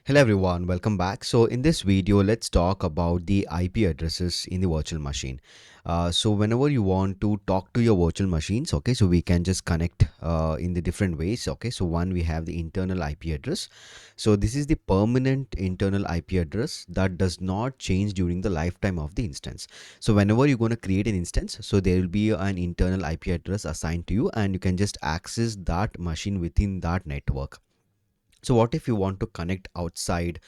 Hello everyone, welcome back. So in this video, let's talk about the IP addresses in the virtual machine. So whenever you want to talk to your virtual machines, okay, so we can just connect in the different ways. Okay, so one, we have the internal IP address. So this is the permanent internal IP address that does not change during the lifetime of the instance. So whenever you're going to create an instance, so there will be an internal IP address assigned to you, and you can just access that machine within that network. So what if you want to connect outside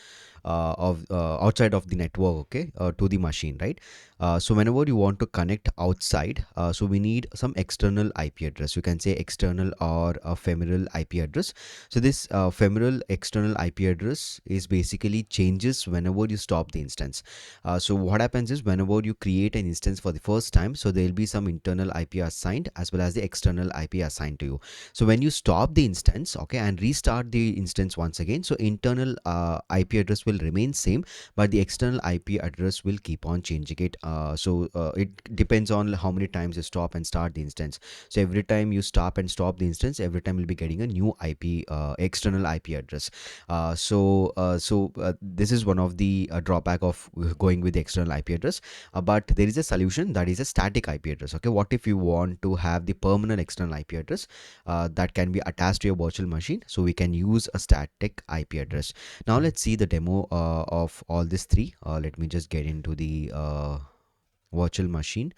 of the network, okay, to the machine, right? So whenever you want to connect outside, so we need some external IP address. You can say external or a ephemeral IP address. So this ephemeral external IP address is basically changes whenever you stop the instance. So what happens is whenever you create an instance for the first time, so there will be some internal IP assigned as well as the external IP assigned to you. So when you stop the instance, okay, and restart the instance once again, so internal IP address will remain same, but the external IP address will keep on changing it. It depends on how many times you stop and start the instance. So every time you stop and stop the instance, every time you'll be getting a new IP, external IP address. This is one of the drawback of going with the external IP address. But there is a solution, that is a static IP address. Okay, what if you want to have the permanent external IP address that can be attached to your virtual machine? So we can use a static IP address. Now let's see the demo of all these three. Let me just get into the virtual machine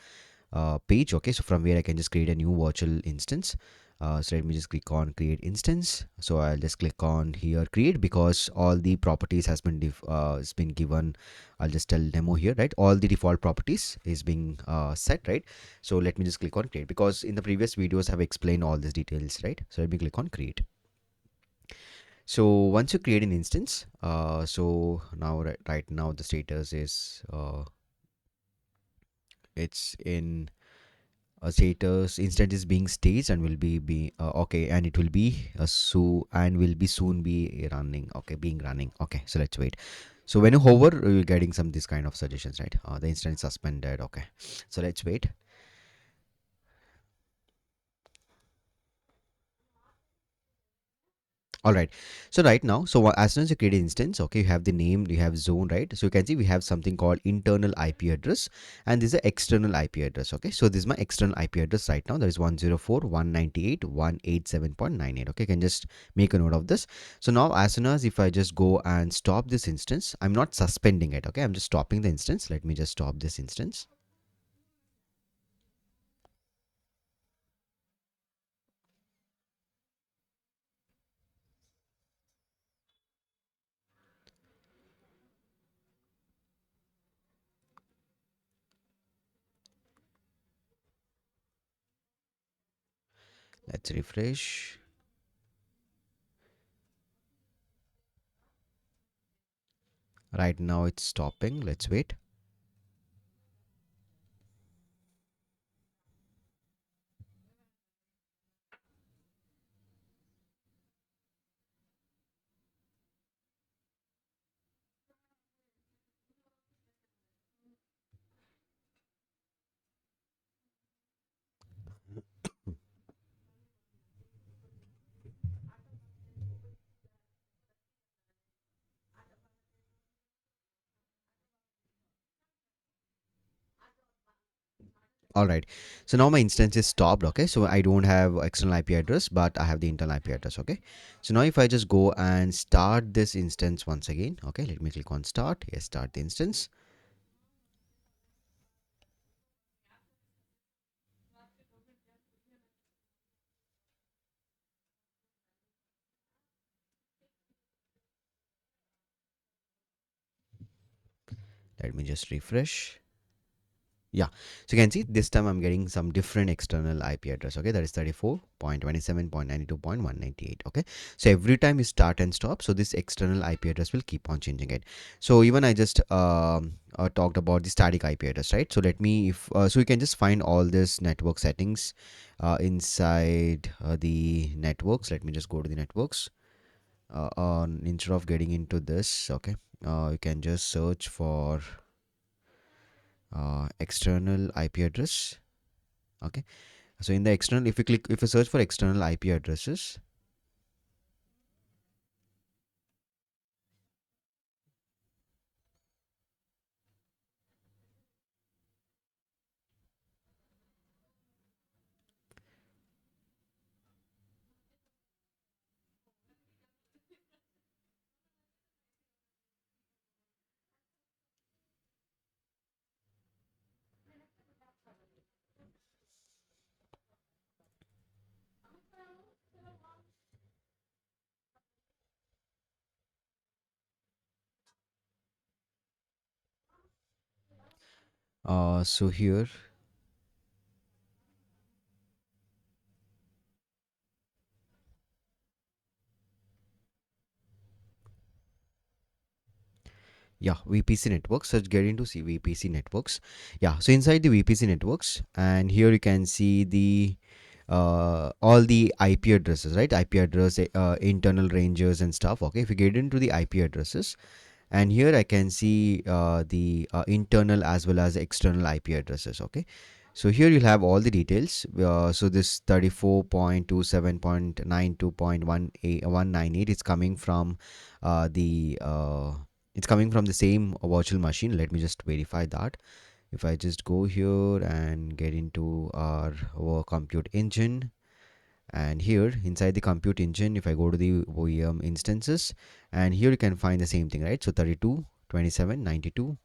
page. Okay, so from where I can just create a new virtual instance. So let me just click on create instance. So I'll just click on here create, because all the properties has been given. I'll just tell demo here, right? All the default properties is being set, right? So let me just click on create, because in the previous videos I've explained all these details, right? So let me click on create. So once you create an instance, so now right now the status is it's in a status instance is being staged and will be okay, and it will be will be soon be running, okay, being running. Okay, so let's wait. So when you hover, you're getting some this kind of suggestions, right? The instance is suspended. Okay, so let's wait. All right. So right now, so as soon as you create an instance, okay, you have the name, you have zone, right? So you can see we have something called internal IP address, and this is an external IP address. Okay, so this is my external IP address right now. That is 104.198.187.98. Okay, you can just make a note of this. So now, as soon as if I just go and stop this instance, I'm not suspending it. Okay, I'm just stopping the instance. Let me just stop this instance. Let's refresh. Right now, it's stopping. Let's wait. All right. So now my instance is stopped. Okay. So I don't have external IP address, but I have the internal IP address. Okay. So now if I just go and start this instance once again. Okay. Let me click on start. Yes, start the instance. Let me just refresh. Yeah. So you can see this time I'm getting some different external IP address. Okay. That is 34.27.92.198. Okay. So every time you start and stop, so this external IP address will keep on changing it. So even I just talked about the static IP address, right? So let me, if so you can just find all this network settings inside the networks. Let me just go to the networks. Instead of getting into this, okay, you can just search for external IP address. Okay, so in the external, if you search for external IP addresses, So here, yeah, VPC networks. So let's get into see VPC networks. Yeah, so inside the VPC networks, and here you can see the all the IP addresses, right? IP address, internal ranges and stuff. Okay, if you get into the IP addresses, and here I can see the internal as well as external IP addresses. Okay, so here you'll have all the details. So this 34.27.92.198 is coming from the it's coming from the same virtual machine. Let me just verify that. If I just go here and get into our compute engine, and here inside the compute engine, if I go to the OEM instances, and here you can find the same thing, right? So 32, 27, 92,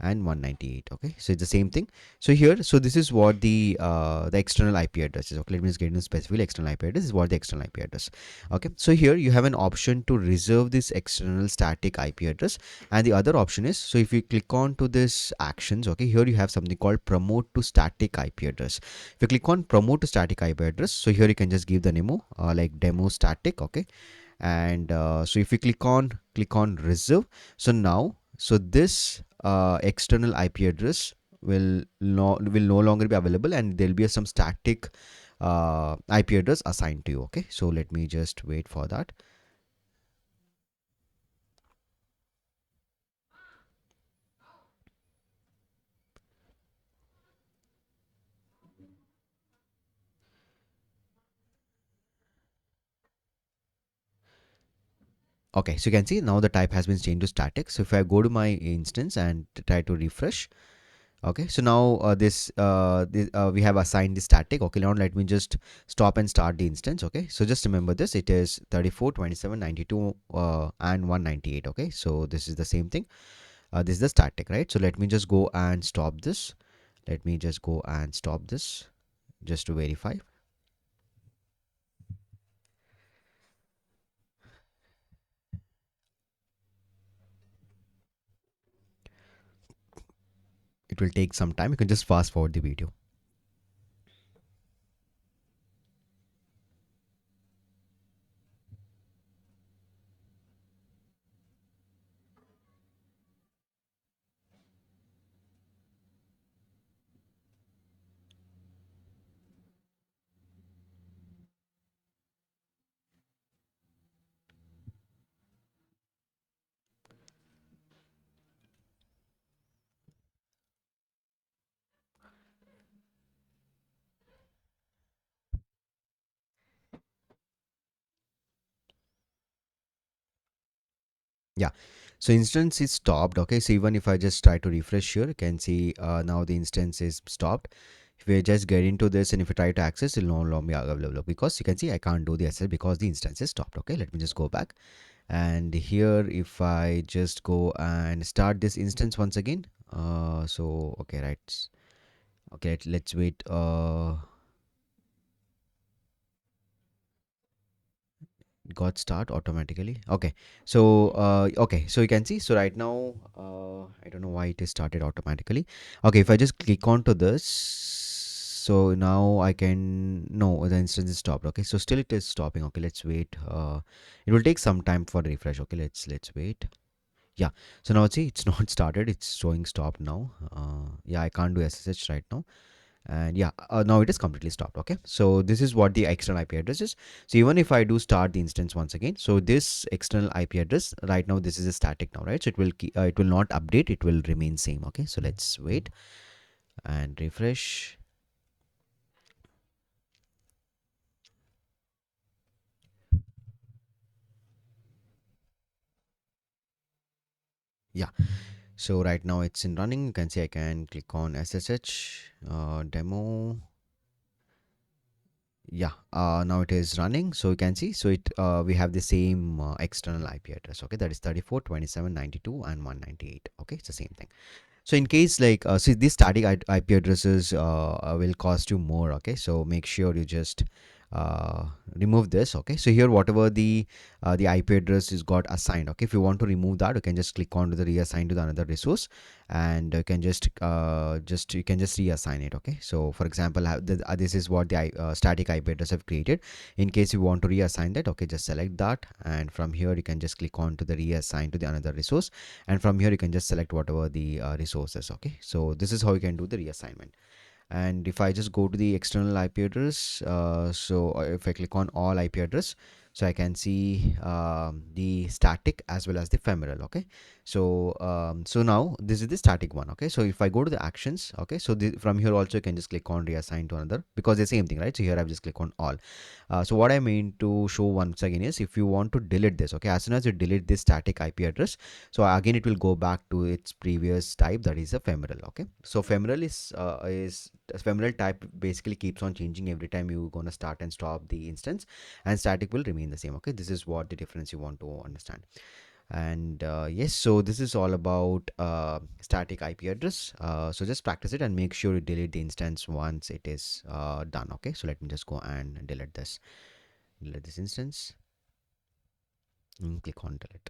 and 198. Okay, so it's the same thing. So here, so this is what the external IP address is. Okay, let me just get into specific external IP address. This is what the external IP address. Okay, so here you have an option to reserve this external static IP address, and the other option is, so if you click on to this actions, okay, here you have something called promote to static IP address. If you click on promote to static IP address, so here you can just give the demo like demo static. Okay, and so if you click on reserve, so now, so this external IP address will no longer be available, and there'll be some static IP address assigned to you. Okay, so let me just wait for that. Okay, so you can see now the type has been changed to static. So if I go to my instance and try to refresh, okay, so now we have assigned the static. Okay, now let me just stop and start the instance. Okay, so just remember this, it is 34, 27, 92, and 198. Okay, so this is the same thing. This is the static, right? So let me just go and stop this. Let me just go and stop this just to verify. It will take some time. You can just fast forward the video. Yeah. So instance is stopped. Okay. So even if I just try to refresh here, you can see now the instance is stopped. If we just get into this and if you try to access, it will no longer be available because you can see I can't do the access because the instance is stopped. Okay. Let me just go back. And here, if I just go and start this instance once again, so okay, right. Okay, let's wait. It got start automatically. Okay, so okay, so you can see. So right now, I don't know why it is started automatically. Okay, if I just click onto this, so now I can no, the instance is stopped. Okay, so still it is stopping. Okay, let's wait. It will take some time for refresh. Okay, let's wait. Yeah, so now see, it's not started. It's showing stop now. Yeah, I can't do SSH right now. And yeah, now it is completely stopped. Okay, so this is what the external IP address is. So even if I do start the instance once again, so this external IP address right now, this is a static now, right? So it will not update, it will remain same. Okay, so let's wait and refresh. Yeah, so right now it's in running. You can see I can click on SSH demo. Yeah, now it is running. So you can see, so it we have the same external IP address. Okay, that is 34, 27, 92, and 198. Okay, it's the same thing. So in case like see, these static IP addresses will cost you more. Okay, so make sure you just uh, remove this. Okay, so here whatever the IP address is got assigned. Okay, if you want to remove that, you can just click on to the reassign to the another resource, and you can just you can just reassign it. Okay, so for example, this is what the static IP address have created. In case you want to reassign that, okay, just select that, and from here you can just click on to the reassign to the another resource, and from here you can just select whatever the resources. Okay, so this is how you can do the reassignment. And if I just go to the external IP address, if I click on all IP address, so I can see the static as well as the ephemeral. Okay, so now this is the static one. Okay, so if I go to the actions, okay, so from here also you can just click on reassign to another, because the same thing, right? So here I've just click on all. So what I mean to show once again is, if you want to delete this, okay, as soon as you delete this static IP address, so again it will go back to its previous type, that is ephemeral. Okay, so ephemeral is ephemeral type basically keeps on changing every time you gonna start and stop the instance, and static will remain the same. Okay, this is what the difference you want to understand. And yes, so this is all about static IP address. So just practice it and make sure you delete the instance once it is done. Okay, so let me just go and delete this instance, and click on delete.